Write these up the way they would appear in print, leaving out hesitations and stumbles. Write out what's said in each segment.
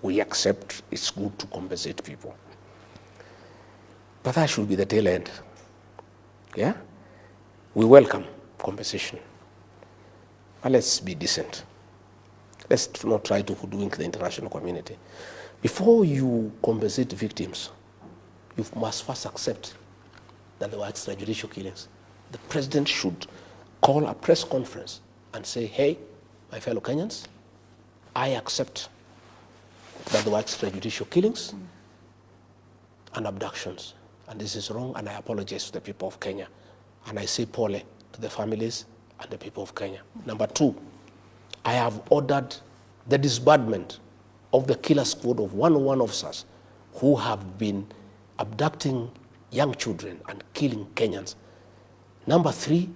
we accept it's good to compensate people. But that should be the tail end. Yeah? We welcome compensation. But let's be decent. Let's not try to hoodwink the international community. Before you compensate victims, you must first accept that there were extrajudicial killings. The president should call a press conference and say, hey, my fellow Kenyans, I accept that there were extrajudicial killings and abductions. And this is wrong, and I apologize to the people of Kenya. And I say pole to the families and the people of Kenya. Number two, I have ordered the disbandment of the killer squad of 101 officers who have been abducting young children and killing Kenyans. Number three,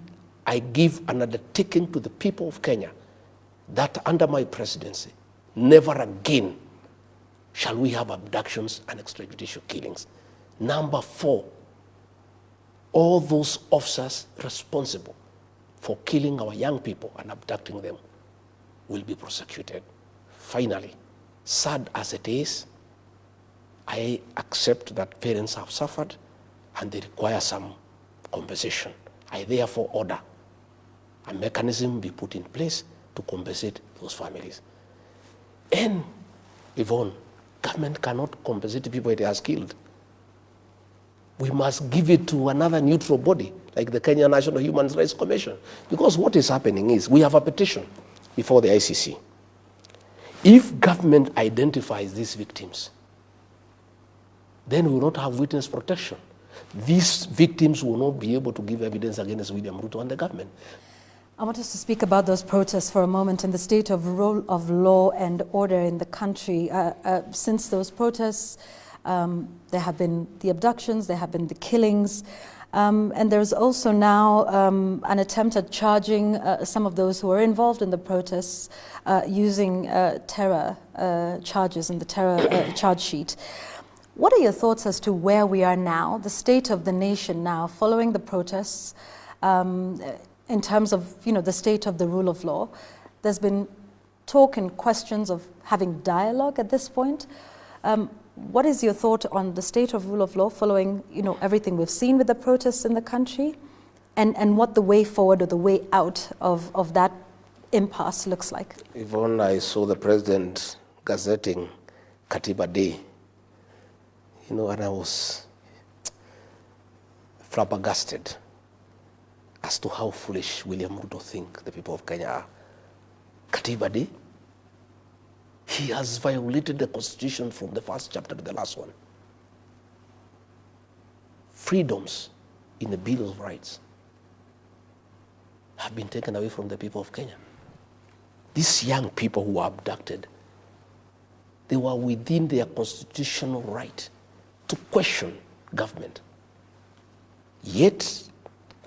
I give an undertaking to the people of Kenya that under my presidency, never again shall we have abductions and extrajudicial killings. Number four, all those officers responsible for killing our young people and abducting them will be prosecuted. Finally, sad as it is, I accept that parents have suffered and they require some compensation. I therefore order a mechanism be put in place to compensate those families. And, Yvonne, government cannot compensate people it has killed. We must give it to another neutral body, like the Kenya National Human Rights Commission. Because what is happening is, we have a petition before the ICC. If government identifies these victims, then we will not have witness protection. These victims will not be able to give evidence against William Ruto and the government. I want us to speak about those protests for a moment and the state of rule of law and order in the country. Since those protests, there have been the abductions, there have been the killings, and there's also now an attempt at charging some of those who are involved in the protests using terror charges in the terror charge sheet. What are your thoughts as to where we are now, the state of the nation now, following the protests, in terms of the state of the rule of law? There's been talk and questions of having dialogue at this point. What is your thought on the state of rule of law following everything we've seen with the protests in the country, and what the way forward or the way out of that impasse looks like? Yvonne, I saw the president gazetting Katiba Day, and I was flabbergasted as to how foolish William Ruto think the people of Kenya are. Katiba Day? He has violated the Constitution from the first chapter to the last one. Freedoms in the Bill of Rights have been taken away from the people of Kenya. These young people who were abducted, they were within their constitutional right to question government. Yet,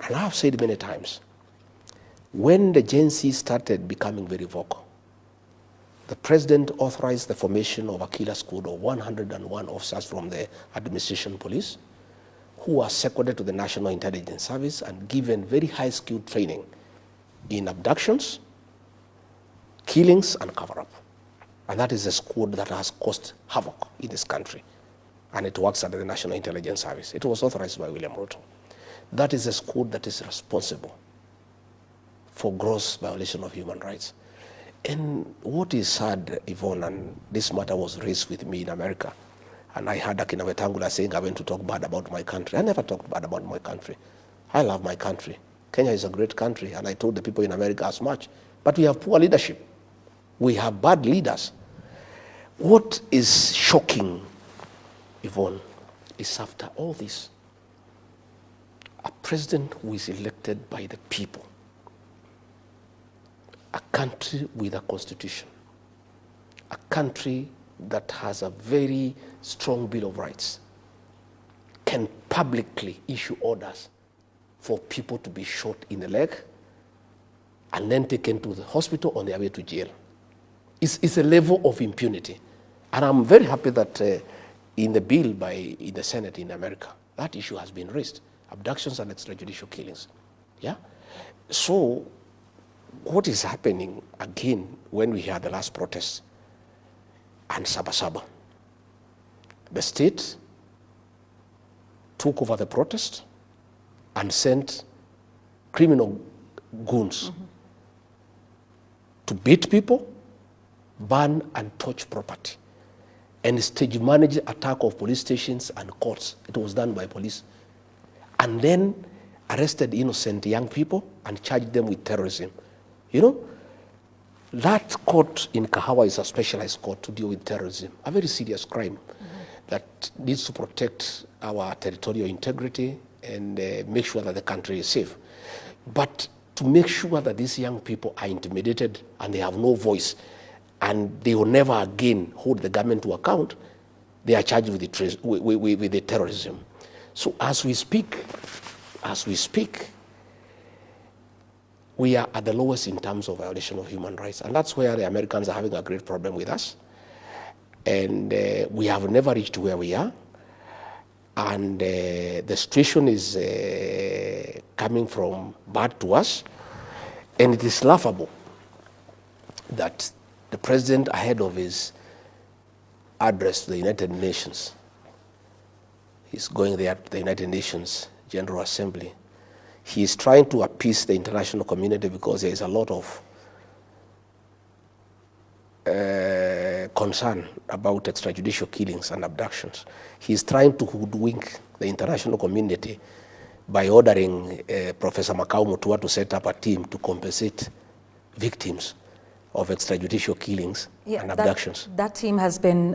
and I have said many times, when the Gen Z started becoming very vocal, the president authorized the formation of a killer squad of 101 officers from the administration police who were seconded to the National Intelligence Service and given very high-skilled training in abductions, killings, and cover-up. And that is a squad that has caused havoc in this country. And it works under the National Intelligence Service. It was authorized by William Ruto. That is a squad that is responsible for gross violation of human rights. And what is sad, Yvonne, and this matter was raised with me in America, and I heard Akina Wetangula saying I went to talk bad about my country. I never talked bad about my country. I love my country. Kenya is a great country, and I told the people in America as much. But we have poor leadership. We have bad leaders. What is shocking, Yvonne, is after all this, a president who is elected by the people, a country with a constitution, a country that has a very strong Bill of Rights, can publicly issue orders for people to be shot in the leg and then taken to the hospital on their way to jail. It's a level of impunity. And I'm very happy that in the bill in the Senate in America, that issue has been raised, abductions and extrajudicial killings. Yeah? So what is happening again when we hear the last protests? and Sabasaba. The state took over the protest and sent criminal goons to beat people, burn and torch property, and stage manage attack of police stations and courts. It was done by police. And then arrested innocent young people and charged them with terrorism. You know, that court in Kahawa is a specialized court to deal with terrorism, a very serious crime that needs to protect our territorial integrity and make sure that the country is safe. But to make sure that these young people are intimidated and they have no voice and they will never again hold the government to account, they are charged with the terrorism. So as we speak, we are at the lowest in terms of violation of human rights. And that's where the Americans are having a great problem with us. And we have never reached where we are. And the situation is coming from bad to us. And it is laughable that the president, ahead of his address to the United Nations, he's going there to the United Nations General Assembly. He is trying to appease the international community because there is a lot of concern about extrajudicial killings and abductions. He is trying to hoodwink the international community by ordering Professor Makau Mutua to set up a team to compensate victims of extrajudicial killings and abductions. That team has been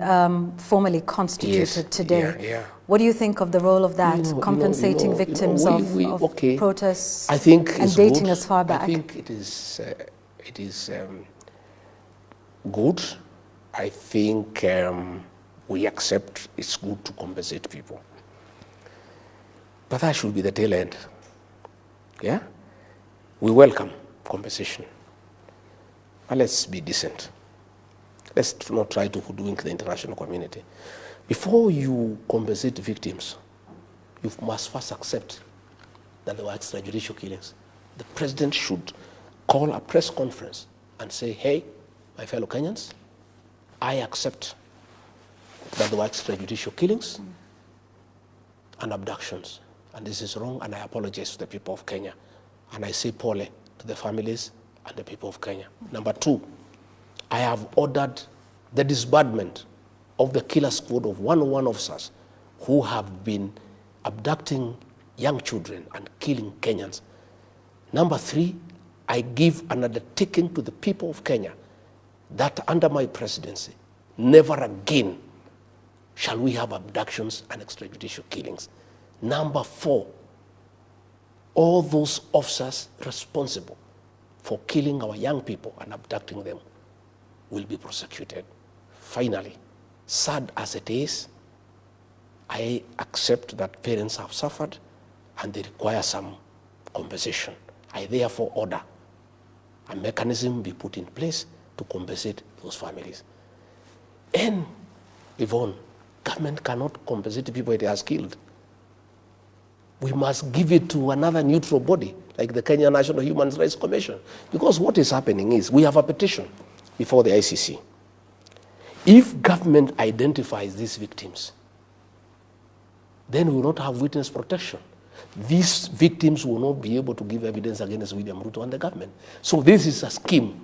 formally constituted today. Yeah. What do you think of the role of that, compensating victims of protests I think and dating as far back? I think it is good. I think we accept it's good to compensate people. But that should be the tail end. Yeah? We welcome compensation. But let's be decent. Let's not try to hoodwink the international community. Before you compensate victims, you must first accept that there were extrajudicial killings. The president should call a press conference and say, hey, my fellow Kenyans, I accept that there were extrajudicial killings and abductions. And this is wrong, and I apologize to the people of Kenya. And I say pole to the families and the people of Kenya. Number two, I have ordered the disbandment of the killer squad of 101 officers who have been abducting young children and killing Kenyans. Number three, I give an undertaking to the people of Kenya that under my presidency, never again shall we have abductions and extrajudicial killings. Number four, all those officers responsible for killing our young people and abducting them will be prosecuted. Finally, sad as it is, I accept that parents have suffered and they require some compensation. I therefore order a mechanism be put in place to compensate those families. And Yvonne, government cannot compensate people it has killed. We must give it to another neutral body, like the Kenya National Human Rights Commission. Because what is happening is, we have a petition before the ICC. If government identifies these victims, then we will not have witness protection. These victims will not be able to give evidence against William Ruto and the government. So this is a scheme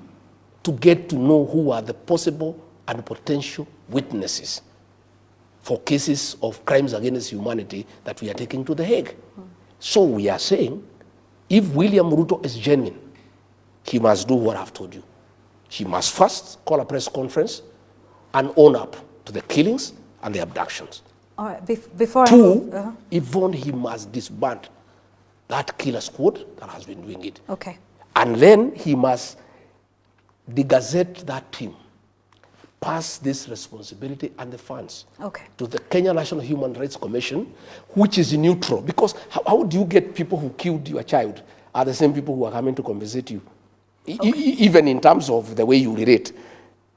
to get to know who are the possible and potential witnesses for cases of crimes against humanity that we are taking to The Hague. So we are saying, if William Ruto is genuine, he must do what I've told you. He must first call a press conference and own up to the killings and the abductions. All right, before Two, Yvonne, he must disband that killer squad that has been doing it. Okay. And then he must degazette that team, pass this responsibility and the funds to the Kenya National Human Rights Commission, which is neutral. Because how do you get people who killed your child are the same people who are coming to compensate you? Even in terms of the way you relate.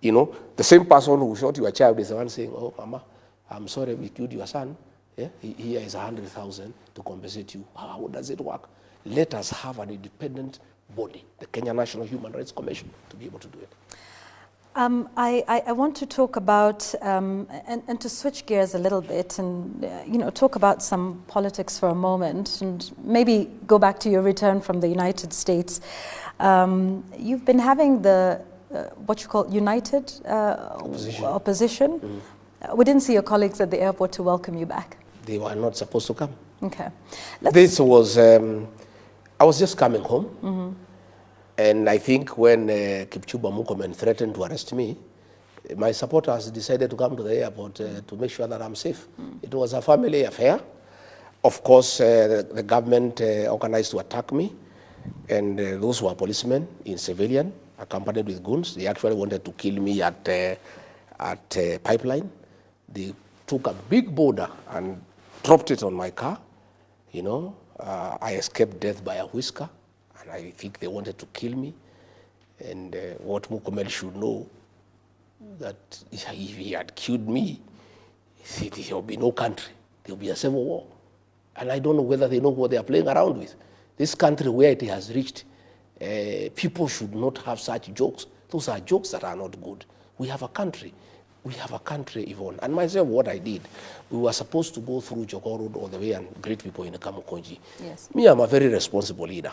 You know, the same person who shot your child is the one saying, oh, Mama, I'm sorry we killed your son. Yeah? Here is 100,000 to compensate you. How does it work? Let us have an independent body, the Kenya National Human Rights Commission, to be able to do it. I want to talk about, and to switch gears a little bit and, talk about some politics for a moment and maybe go back to your return from the United States. You've been having the, what you call united opposition. Mm. We didn't see your colleagues at the airport to welcome you back. They were not supposed to come. Okay. This was, I was just coming home. Mm-hmm. And I think when Kipchumba Murkomen threatened to arrest me, my supporters decided to come to the airport to make sure that I'm safe. Mm. It was a family affair. Of course, the government organized to attack me, and those were policemen in civilian, accompanied with goons. They actually wanted to kill me at Pipeline. They took a big boulder and dropped it on my car. I escaped death by a whisker. And I think they wanted to kill me. And what Murkomen should know, that if he had killed me, there will be no country. There will be a civil war. And I don't know whether they know what they are playing around with. This country, where it has reached, people should not have such jokes. Those are jokes that are not good. We have a country. We have a country, Yvonne. And myself, what I did, we were supposed to go through Jogoo Road all the way and greet people in the Kamukunji. Yes. Me, I'm a very responsible leader.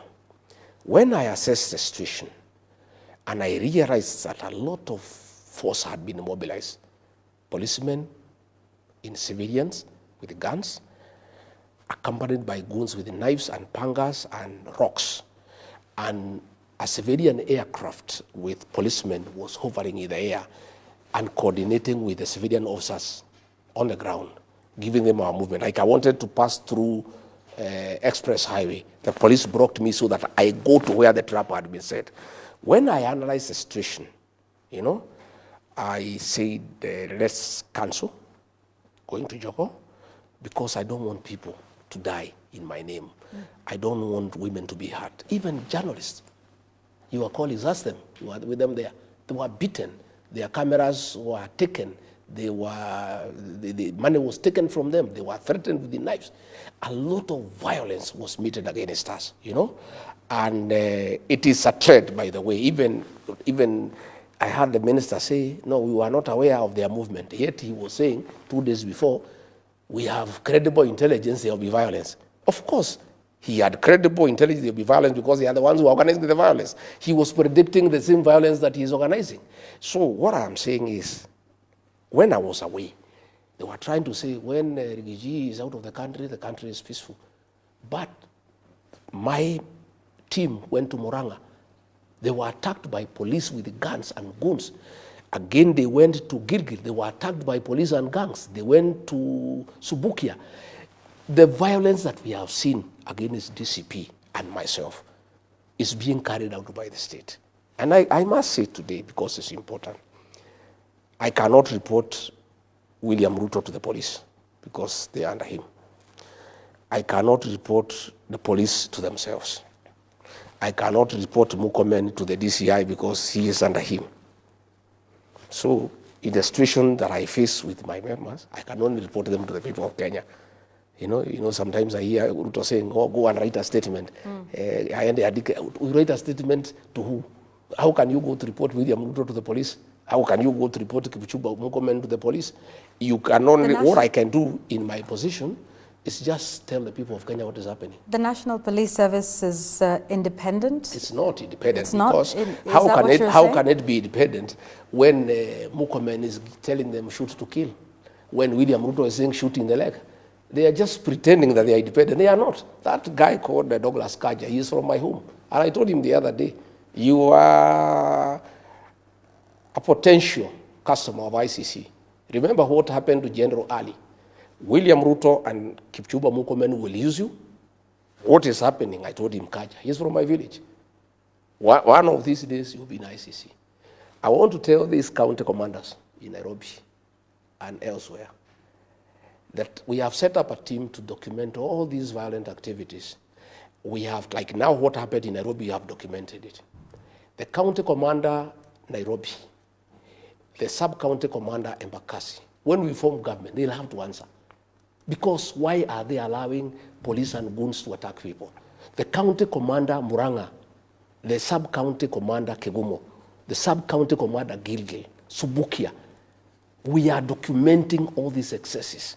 When I assessed the situation, and I realized that a lot of force had been mobilized, policemen in civilians with guns, accompanied by goons with knives and pangas and rocks, and a civilian aircraft with policemen was hovering in the air and coordinating with the civilian officers on the ground, giving them our movement. Like I wanted to pass through express highway. The police blocked me so that I go to where the trap had been set. When I analyzed the situation, I said, let's cancel going to Jogoo, because I don't want people to die in my name. Mm. I don't want women to be hurt. Even journalists, your colleagues, ask them, you were with them there, they were beaten, their cameras were taken, the money was taken from them. They were threatened with the knives. A lot of violence was meted against us, And it is a threat, by the way. Even I heard the minister say, no, we were not aware of their movement. Yet he was saying 2 days before, we have credible intelligence, there will be violence. Of course, he had credible intelligence, there will be violence because they are the ones who are organizing the violence. He was predicting the same violence that he is organizing. So what I'm saying is, when I was away, they were trying to say when Rigathi is out of the country is peaceful. But my team went to Murang'a. They were attacked by police with guns and guns. Again, they went to Gilgil. They were attacked by police and gangs. They went to Subukia. The violence that we have seen against DCP and myself is being carried out by the state. And I must say today, because it's important, I cannot report William Ruto to the police because they are under him. I cannot report the police to themselves. I cannot report Murkomen to the DCI because he is under him. So in the situation that I face with my members, I can only report them to the people of Kenya. Sometimes I hear Ruto saying, oh, go and write a statement. We write a statement to who? How can you go to report William Ruto to the police? How can you go to report Kipchumba Murkomen to the police? You can only, what I can do in my position is just tell the people of Kenya what is happening. The National Police Service is independent? It's not independent. It's because not, how can it be independent when Murkomen is telling them shoot to kill? When William Ruto is saying shoot in the leg? They are just pretending that they are independent. They are not. That guy called Douglas Kaja, he is from my home. And I told him the other day, you are a potential customer of ICC. Remember what happened to General Ali. William Ruto and Kipchumba Murkomen will use you. What is happening? I told him, Kaja, he's from my village. One of these days, you'll be in ICC. I want to tell these county commanders in Nairobi and elsewhere that we have set up a team to document all these violent activities. We have, like now what happened in Nairobi, we have documented it. The county commander, Nairobi, the sub-county commander, Embakasi, when we form government, they'll have to answer. Because why are they allowing police and goons to attack people? The county commander, Murang'a, the sub-county commander, Kegumo, the sub-county commander, Gilgil, Subukia. We are documenting all these excesses.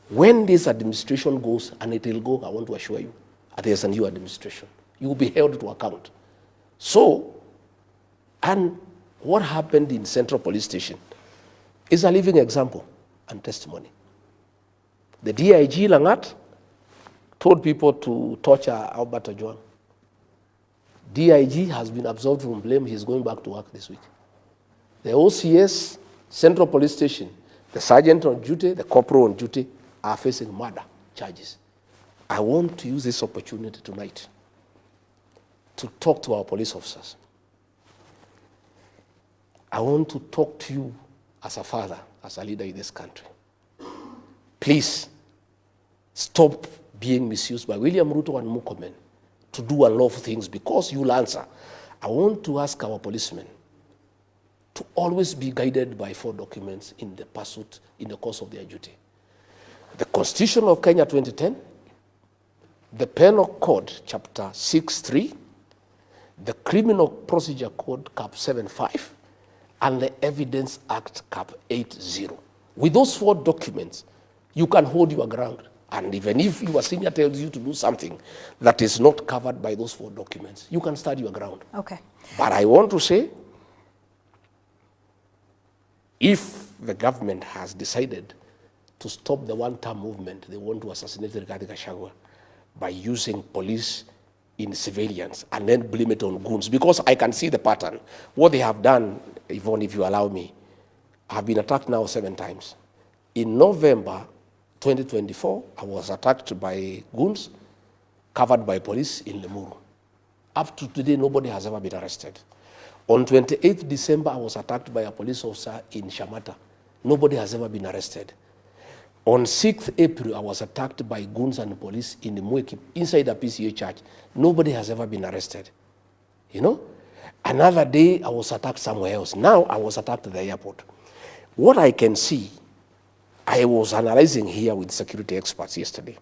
When this administration goes, and it will go, I want to assure you, there's a new administration. You will be held to account. So, and what happened in Central Police Station is a living example and testimony. The DIG Langat told people to torture Albert Ojwang. DIG has been absolved from blame. He's going back to work this week. The OCS, Central Police Station, the sergeant on duty, the corporal on duty are facing murder charges. I want to use this opportunity tonight to talk to our police officers. I want to talk to you as a father, as a leader in this country. Please stop being misused by William Ruto and Mukomen to do unlawful things because you'll answer. I want to ask our policemen to always be guided by 4 documents in the pursuit, in the course of their duty. The Constitution of Kenya 2010, the Penal Code, Chapter 6.3, the Criminal Procedure Code, Cap 7.5, and the Evidence Act, Cap 8.0. With those 4 documents, you can hold your ground. And even if your senior tells you to do something that is not covered by those 4 documents, you can stand your ground. Okay. But I want to say, if the government has decided to stop the one-term movement, they want to assassinate Rigathi Gachagua by using police in civilians and then blame it on goons, because I can see the pattern. What they have done, Yvonne, if you allow me, I've been attacked now 7 times. In November 2024, I was attacked by goons covered by police in Limuru. Up to today, nobody has ever been arrested. On 28th December, I was attacked by a police officer in Shamata. Nobody has ever been arrested. On 6th April, I was attacked by goons and police in the Mweki, inside a PCA church. Nobody has ever been arrested. You know? Another day, I was attacked somewhere else. Now, I was attacked at the airport. What I can see, I was analyzing here with security experts yesterday,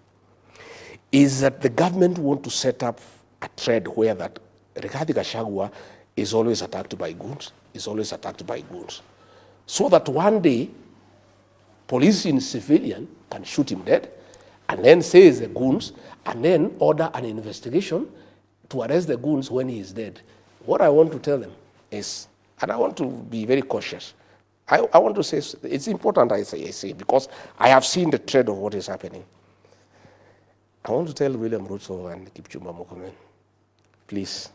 is that the government want to set up a trend where that Rigathi Gachagua is always attacked by goons, so that one day, police in civilian can shoot him dead, and then say the goons, and then order an investigation to arrest the goons when he is dead. What I want to tell them is, and I want to be very cautious, I want to say, it's important I say, because I have seen the trend of what is happening. I want to tell William Ruto and Kipchumba Murkomen, please,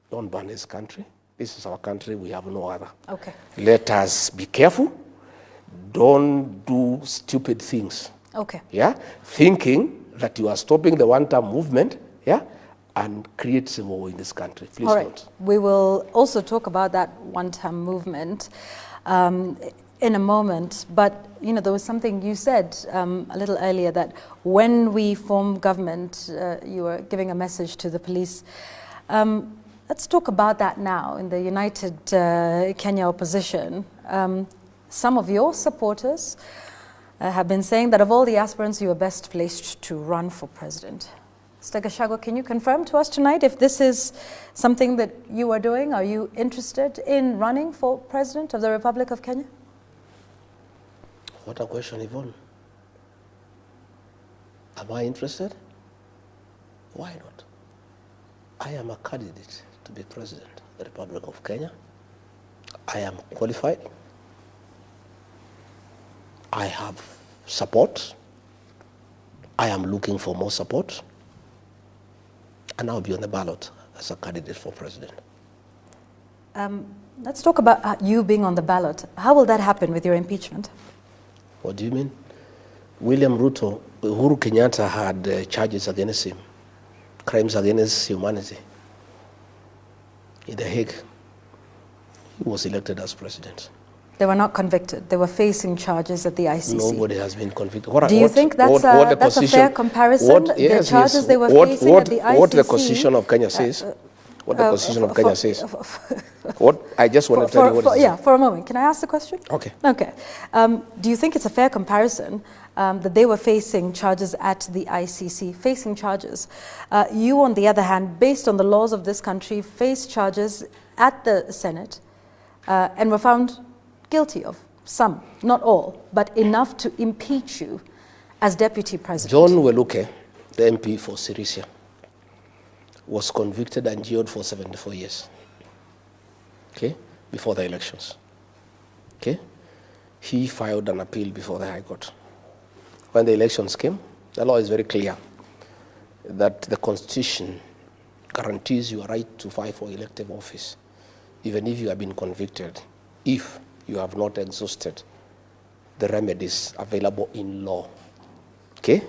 don't ban this country. This is our country, we have no other. Okay. Let us be careful. Don't do stupid things. Okay. Yeah? Thinking that you are stopping the one-term movement, yeah? And create some more in this country. Please All right. don't. We will also talk about that one-term movement in a moment. But, you know, there was something you said a little earlier, that when we form government, you were giving a message to the police. Let's talk about that now. In the United Kenya opposition, some of your supporters have been saying that of all the aspirants, you are best placed to run for president. Mr. Gachagua, can you confirm to us tonight if this is something that you are doing? Are you interested in running for president of the Republic of Kenya? What a question, Yvonne. Am I interested? Why not? I am a candidate to be president of the Republic of Kenya. I am qualified. I have support. I am looking for more support. And I'll be on the ballot as a candidate for president. Let's talk about you being on the ballot. How will that happen with your impeachment? What do you mean? William Ruto, Uhuru Kenyatta had charges against him, crimes against humanity. In The Hague, he was elected as president. They were not convicted. They were facing charges at the ICC. Nobody has been convicted. Do you think that's a fair comparison? Yes, the charges they were facing at the ICC? What the Constitution of Kenya says. What the Constitution of Kenya says. What I just want to tell you what it is. Yeah, for a moment. Can I ask the question? Okay. Okay. Do you think it's a fair comparison that they were facing charges at the ICC, facing charges? You, on the other hand, based on the laws of this country, face charges at the Senate. and were found guilty of some, not all, but enough to impeach you as Deputy President. John Weluke, the MP for Sirisia, was convicted and jailed for 74 years, okay, before the elections. Okay? He filed an appeal before the High Court. When the elections came, the law is very clear that the Constitution guarantees your right to fight for elective office, even if you have been convicted, if you have not exhausted the remedies available in law. Okay?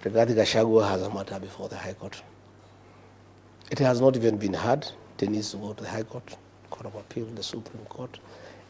Rigathi Gachagua has a matter before the High Court. It has not even been heard. It needs to go to the High Court, Court of Appeal, the Supreme Court,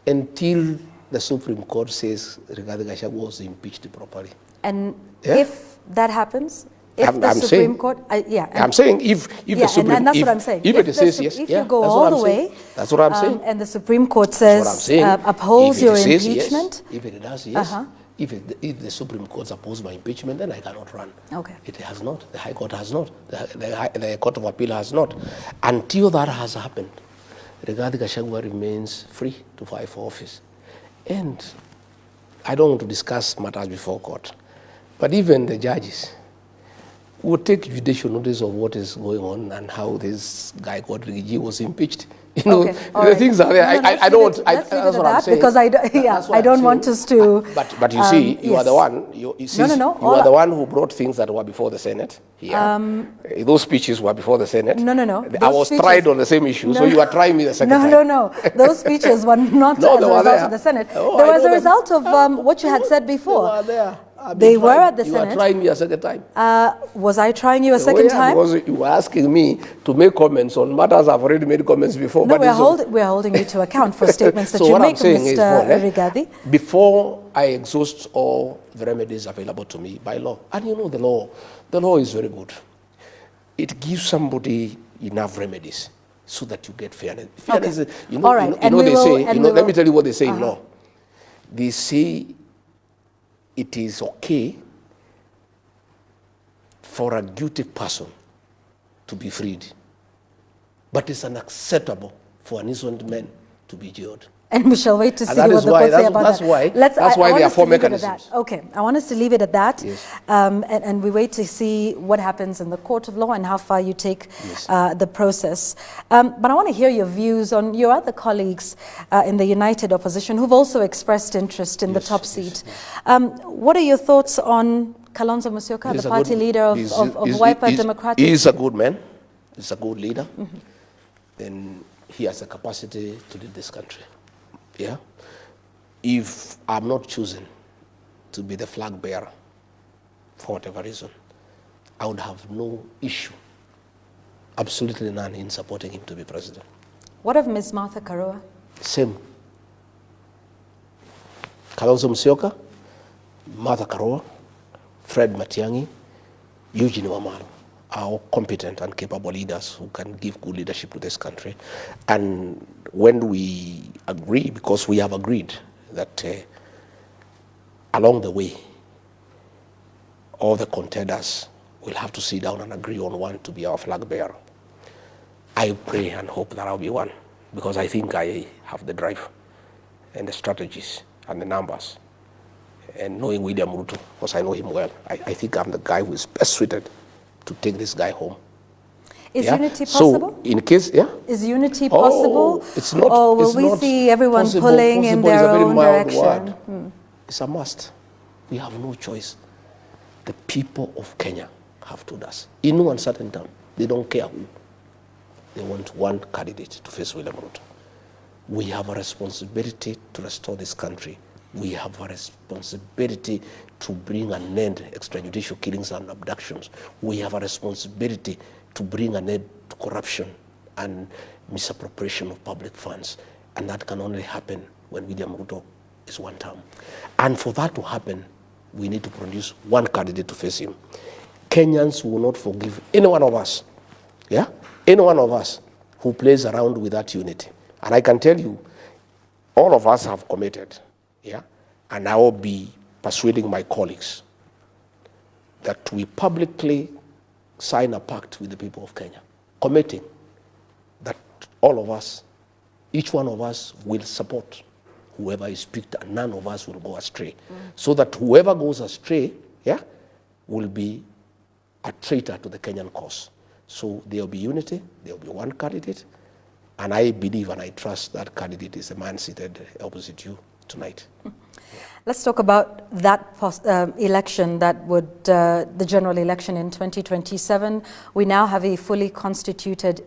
until the Supreme Court says Rigathi Gachagua was impeached properly. And if that happens, if the Supreme Court, I'm saying if the Supreme, and that's what I'm saying. If it says yes, if you go all the way, that's what I'm saying. And the Supreme Court says upholds your impeachment. If it does yes, if the Supreme Court opposes my impeachment, then I cannot run. Okay. It has not. The High Court has not. The Court of Appeal has not. Until that has happened, Rigathi Gachagua remains free to fight for office. And I don't want to discuss matters before court, but even the judges will take judicial notice of what is going on and how this guy called Rigathi was impeached. You know, the things are there. I don't want. That's what I'm saying. Because I don't want us to. But you see, you are the one. You are the one who brought things that were before the Senate. Here, those speeches were before the Senate. No. I was tried on the same issue, so you are trying me the second time. No. Those speeches were not as a result of the Senate. They were as a result of what you had said before. They were there. They were at the Senate. You were trying me a second time. Was I trying you a second time? Because you were asking me to make comments on matters I've already made comments before. No, we're holding you to account for statements that you make, Mr. Rigathi. Before I exhaust all the remedies available to me by law, and you know the law is very good. It gives somebody enough remedies so that you get fairness. Fairness, let me tell you what they say in law. They say it is okay for a guilty person to be freed, but it's unacceptable for an innocent man to be jailed. And we shall wait to see what the court say about that. That's why there are four mechanisms. Okay, I want us to leave it at that. Yes. And we wait to see what happens in the court of law and how far you take the process. But I want to hear your views on your other colleagues in the United Opposition who've also expressed interest in the top seat. What are your thoughts on Kalonzo Musyoka, the party leader of Wiper Democratic? He is a good man. He's a good leader. And he has the capacity to lead this country. Yeah, if I'm not chosen to be the flag bearer for whatever reason, I would have no issue, absolutely none, in supporting him to be president. What of Ms. Martha Karua? Same. Kalonzo Musyoka, Martha Karua, Fred Matiang'i, Eugene Wamalwa are all competent and capable leaders who can give good leadership to this country. And when we agree, because we have agreed that along the way, all the contenders will have to sit down and agree on one to be our flag bearer. I pray and hope that I'll be one, because I think I have the drive and the strategies and the numbers. And knowing William Ruto, because I know him well, I think I'm the guy who is best suited to take this guy home. Is unity possible? So, in case, Is unity possible? It's not. Or will we see everyone pulling in their own direction? It's a must. We have no choice. The people of Kenya have told us, in no uncertain term, they don't care who. They want one candidate to face William Ruto. We have a responsibility to restore this country. We have a responsibility to bring an end to extrajudicial killings and abductions. We have a responsibility to bring an end to corruption and misappropriation of public funds. And that can only happen when William Ruto is one term. And for that to happen, we need to produce one candidate to face him. Kenyans will not forgive any one of us, any one of us who plays around with that unity. And I can tell you, all of us have committed, and I will be persuading my colleagues that we publicly sign a pact with the people of Kenya, committing that all of us Each one of us will support whoever is picked, and none of us will go astray. So that whoever goes astray, will be a traitor to the Kenyan cause. So there will be unity, there will be one candidate, and I believe and I trust that candidate is the man seated opposite you tonight. Let's talk about that election that would, the general election in 2027. We now have a fully constituted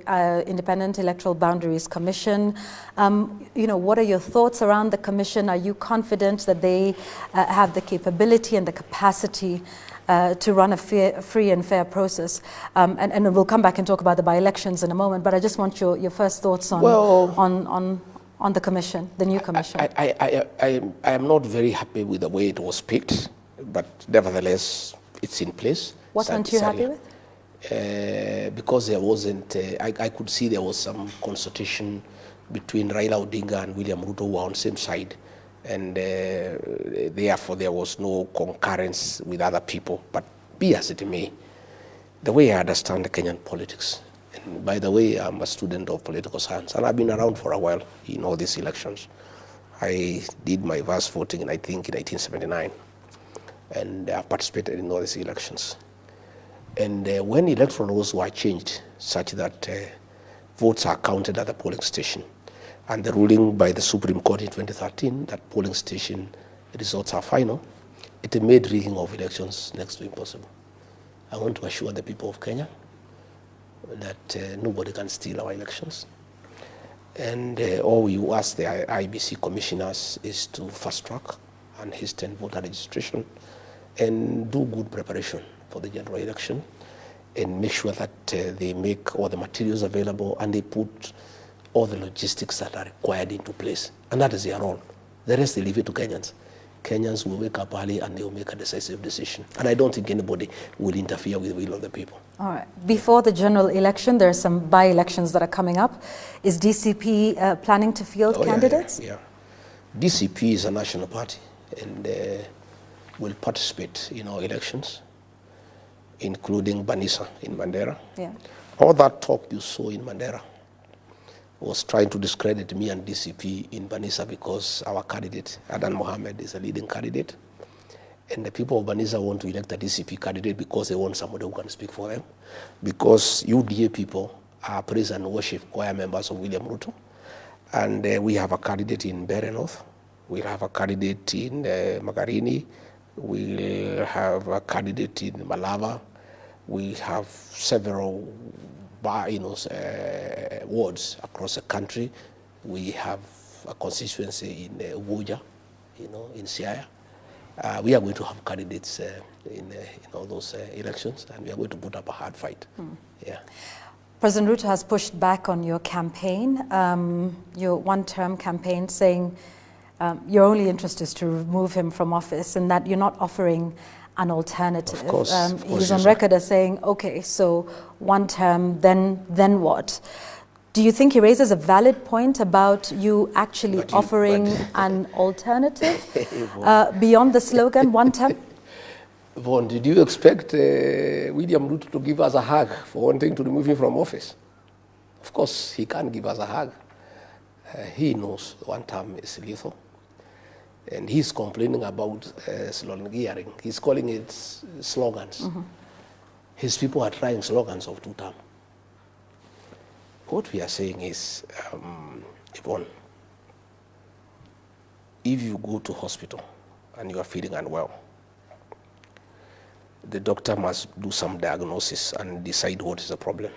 Independent Electoral Boundaries Commission. What are your thoughts around the commission? Are you confident that they have the capability and the capacity to run a free and fair process? And we'll come back and talk about the by-elections in a moment, but I just want your first thoughts on the commission, the new commission. I am not very happy with the way it was picked, but nevertheless, it's in place. What aren't you happy with? Because there wasn't, I could see there was some consultation between Raila Odinga and William Ruto, who were on the same side, and therefore there was no concurrence with other people. But be as it may, the way I understand the Kenyan politics, and by the way, I'm a student of political science, and I've been around for a while in all these elections. I did my vast voting, I think, in 1979, and I participated in all these elections. And when electoral laws were changed such that votes are counted at the polling station, and the ruling by the Supreme Court in 2013 that polling station results are final, it made rigging of elections next to impossible. I want to assure the people of Kenya that nobody can steal our elections. And all we ask the IBC commissioners is to fast track and hasten voter registration and do good preparation for the general election and make sure that they make all the materials available and they put all the logistics that are required into place. And that is their role. The rest they leave it to Kenyans. Kenyans will wake up early and they will make a decisive decision. And I don't think anybody will interfere with the will of the people. All right. Before the general election, there are some by-elections that are coming up. Is DCP planning to field candidates? Yeah. DCP is a national party and will participate in our elections, including Banisa in Mandera. Yeah. All that talk you saw in Mandera was trying to discredit me and DCP in Banisa because our candidate, Adan Mohammed, is a leading candidate. And the people of Banisa want to elect a DCP candidate because they want somebody who can speak for them. Because UDA people are praise and worship choir members of William Ruto. And we have a candidate in Mbeere North. We'll have a candidate in Magarini. We'll have a candidate in Malava. We have several wards across the country. We have a constituency in Ubuja, in Siaya. We are going to have candidates in all those elections, and we are going to put up a hard fight. Yeah. President Ruto has pushed back on your campaign, your one-term campaign, saying your only interest is to remove him from office and that you're not offering an alternative. Of course, he's on record as saying, okay, so one term, then what? Do you think he raises a valid point about you actually offering an alternative beyond the slogan, one term? Vaughn, did you expect William Ruto to give us a hug for wanting to remove him from office? Of course, he can't give us a hug. He knows one term is lethal. And he's complaining about slogan gearing. He's calling it slogans. Mm-hmm. His people are trying slogans of 2 term. What we are saying is, Yvonne, if you go to hospital and you are feeling unwell, the doctor must do some diagnosis and decide what is the problem.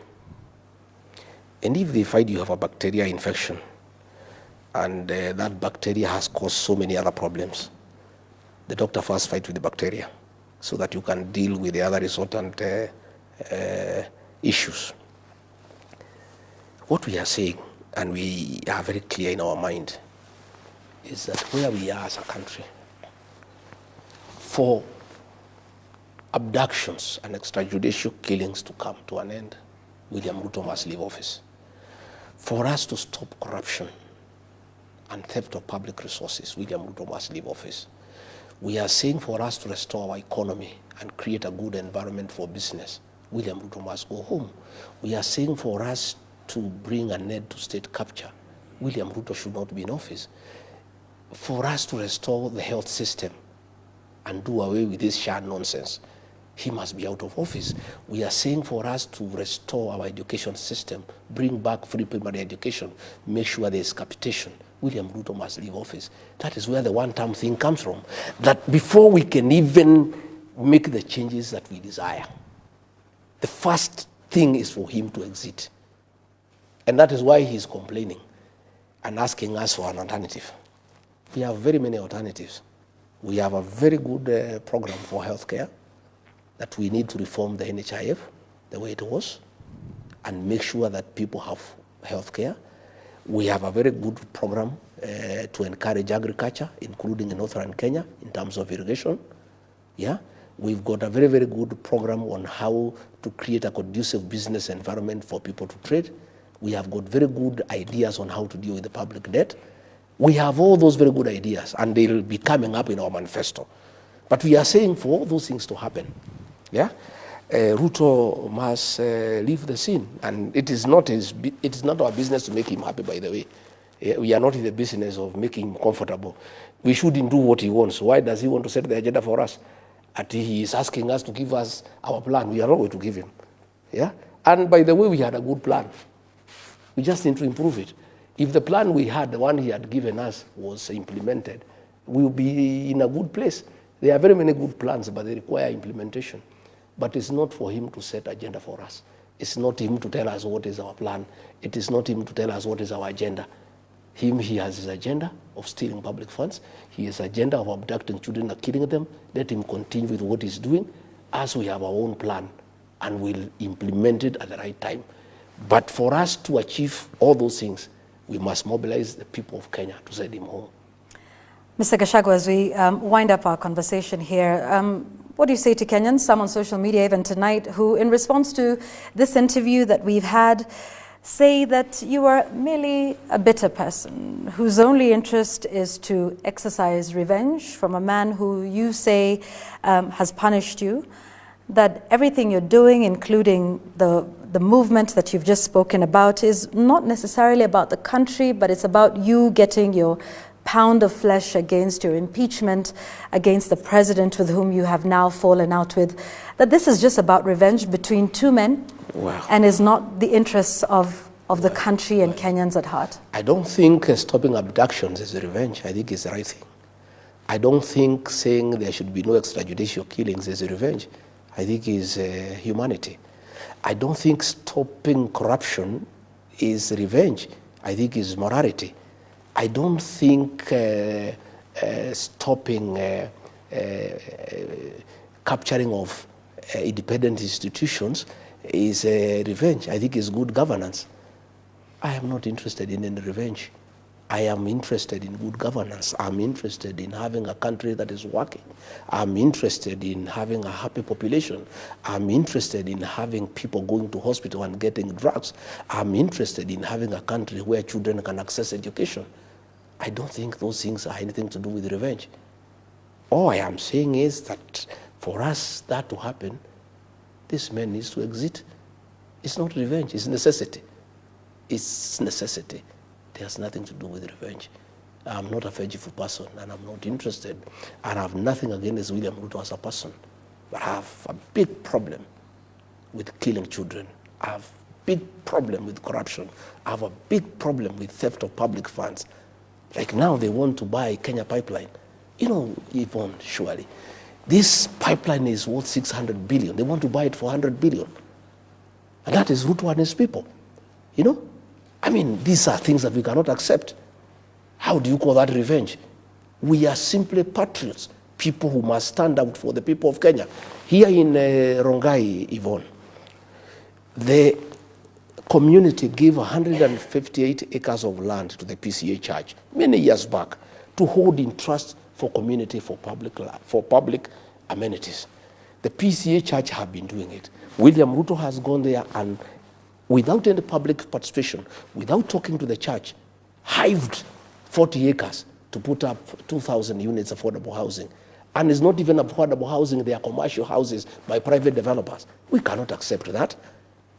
And if they find you have a bacterial infection, and that bacteria has caused so many other problems, the doctor first fights with the bacteria so that you can deal with the other resultant issues. What we are saying, and we are very clear in our mind, is that where we are as a country, for abductions and extrajudicial killings to come to an end, William Ruto must leave office. For us to stop corruption and theft of public resources, William Ruto must leave office. We are saying for us to restore our economy and create a good environment for business, William Ruto must go home. We are saying for us to bring an end to state capture, William Ruto should not be in office. For us to restore the health system and do away with this SHA nonsense, he must be out of office. We are saying for us to restore our education system, bring back free primary education, make sure there is capitation, William Ruto must leave office. That is where the one-term thing comes from. That before we can even make the changes that we desire, the first thing is for him to exit. And that is why he's complaining and asking us for an alternative. We have very many alternatives. We have a very good program for healthcare, that we need to reform the NHIF the way it was and make sure that people have healthcare. We have a very good program to encourage agriculture, including in northern Kenya in terms of irrigation. Yeah, we've got a very, very good program on how to create a conducive business environment for people to trade. We have got very good ideas on how to deal with the public debt. We have all those very good ideas, and they'll be coming up in our manifesto. But we are saying for all those things to happen, yeah, Ruto must leave the scene, and it is not our business to make him happy. By the way, we are not in the business of making him comfortable. We shouldn't do what he wants. Why does he want to set the agenda for us? And he is asking us to give us our plan. We are not going to give him. Yeah, and by the way, we had a good plan. We just need to improve it. If the plan we had, the one he had given us, was implemented, we will be in a good place. There are very many good plans, but they require implementation. But it's not for him to set agenda for us. It's not him to tell us what is our plan. It is not him to tell us what is our agenda. He has his agenda of stealing public funds. He has agenda of abducting children and killing them. Let him continue with what he's doing, as we have our own plan, and we'll implement it at the right time. But for us to achieve all those things, we must mobilize the people of Kenya to send him home. Mr. Gachagua, as we wind up our conversation here, what do you say to Kenyans, some on social media even tonight, who in response to this interview that we've had, say that you are merely a bitter person whose only interest is to exercise revenge from a man who you say has punished you, that everything you're doing, including the movement that you've just spoken about, is not necessarily about the country, but it's about you getting your pound of flesh against your impeachment, against the president with whom you have now fallen out with, that this is just about revenge between two men. Wow. And is not the interests of the country and Kenyans at heart? I don't think stopping abductions is revenge. I think it's the right thing. I don't think saying there should be no extrajudicial killings is revenge. I think it's humanity. I don't think stopping corruption is revenge. I think it's morality. I don't think stopping capturing of independent institutions is revenge. I think it's good governance. I am not interested in any revenge. I am interested in good governance. I'm interested in having a country that is working. I'm interested in having a happy population. I'm interested in having people going to hospital and getting drugs. I'm interested in having a country where children can access education. I don't think those things are anything to do with revenge. All I am saying is that for us that to happen, this man needs to exit. It's not revenge, it's necessity. It's necessity. It has nothing to do with revenge. I'm not a vengeful person, and I'm not interested. And I have nothing against William Ruto as a person. But I have a big problem with killing children. I have a big problem with corruption. I have a big problem with theft of public funds. Like now they want to buy Kenya pipeline. You know, Yvonne, surely, this pipeline is worth 600 billion. They want to buy it for 100 billion. And that is Ruto and his people. You know? I mean, these are things that we cannot accept. How do you call that revenge? We are simply patriots, people who must stand up for the people of Kenya. Here in Rongai, Yvonne, the community gave 158 acres of land to the PCA church many years back to hold in trust for community, for public amenities. The PCA church have been doing it. William Ruto has gone there and without any public participation, without talking to the church, hived 40 acres to put up 2,000 units of affordable housing. And it's not even affordable housing, they are commercial houses by private developers. We cannot accept that.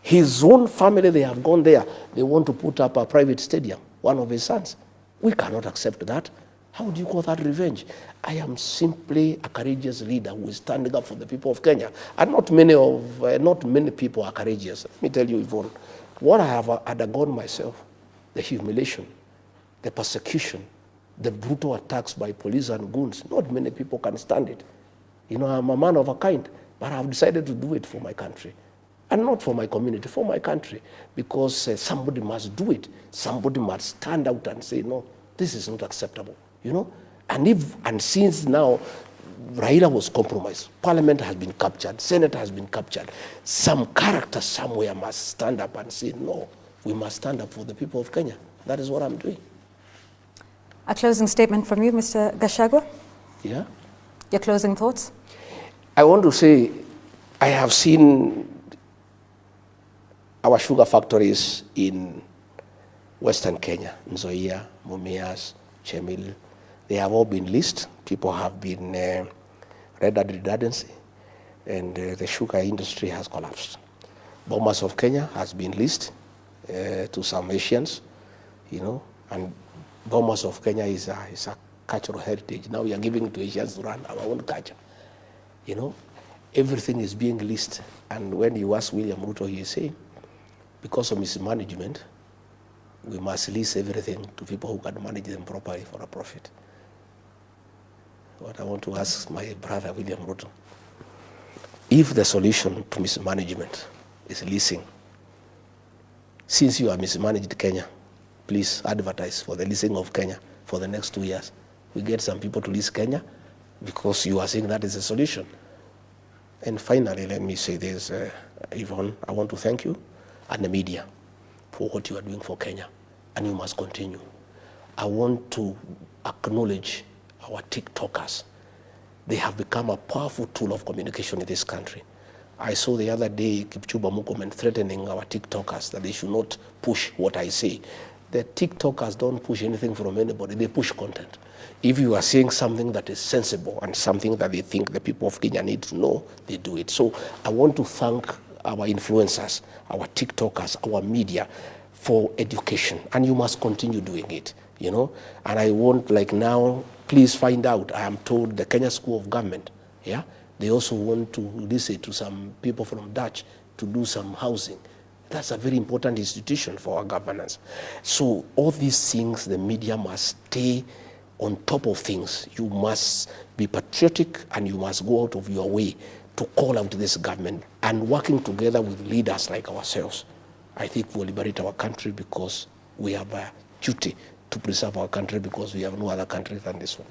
His own family, they have gone there, they want to put up a private stadium. one of his sons. We cannot accept that. How do you call that revenge? I am simply a courageous leader who is standing up for the people of Kenya. And not many people are courageous. Let me tell you, Yvonne, what I have undergone myself, the humiliation, the persecution, the brutal attacks by police and goons, not many people can stand it. You know, I'm a man of a kind, but I've decided to do it for my country. And not for my community, for my country. Because somebody must do it. Somebody must stand out and say, no, this is not acceptable. You know? And since now, Raila was compromised. Parliament has been captured. Senate has been captured. Some character somewhere must stand up and say, no, we must stand up for the people of Kenya. That is what I'm doing. A closing statement from you, Mr. Gachagua? Yeah? Your closing thoughts? I want to say, I have seen our sugar factories in Western Kenya, Nzoia, Mumias, Chemil. They have all been leased. People have been rendered redundancy, and the sugar industry has collapsed. Bomas of Kenya has been leased to some Asians, you know, and Bomas of Kenya is a cultural heritage. Now we are giving it to Asians to run our own culture. You know, everything is being leased. And when you ask William Ruto, he is saying, because of mismanagement, we must lease everything to people who can manage them properly for a profit. What I want to ask my brother William Ruto, if the solution to mismanagement is leasing, since you have mismanaged Kenya, please advertise for the leasing of Kenya for the next 2 years. We get some people to lease Kenya because you are saying that is a solution. And finally, let me say this, Yvonne, I want to thank you and the media for what you are doing for Kenya, and you must continue. I want to acknowledge our TikTokers. They have become a powerful tool of communication in this country. I saw the other day Kipchumba Murkomen threatening our TikTokers that they should not push what I say. The TikTokers don't push anything from anybody, they push content. If you are saying something that is sensible and something that they think the people of Kenya need to know, they do it. So I want to thank our influencers, our TikTokers, our media for education, and you must continue doing it, you know. And I want, like now, please find out, I am told the Kenya School of Government, yeah, they also want to listen to some people from Dutch to do some housing. That's a very important institution for our governance. So all these things, the media must stay on top of things. You must be patriotic and you must go out of your way to call out this government, and working together with leaders like ourselves, I think we'll liberate our country, because we have a duty to preserve our country, because we have no other country than this one.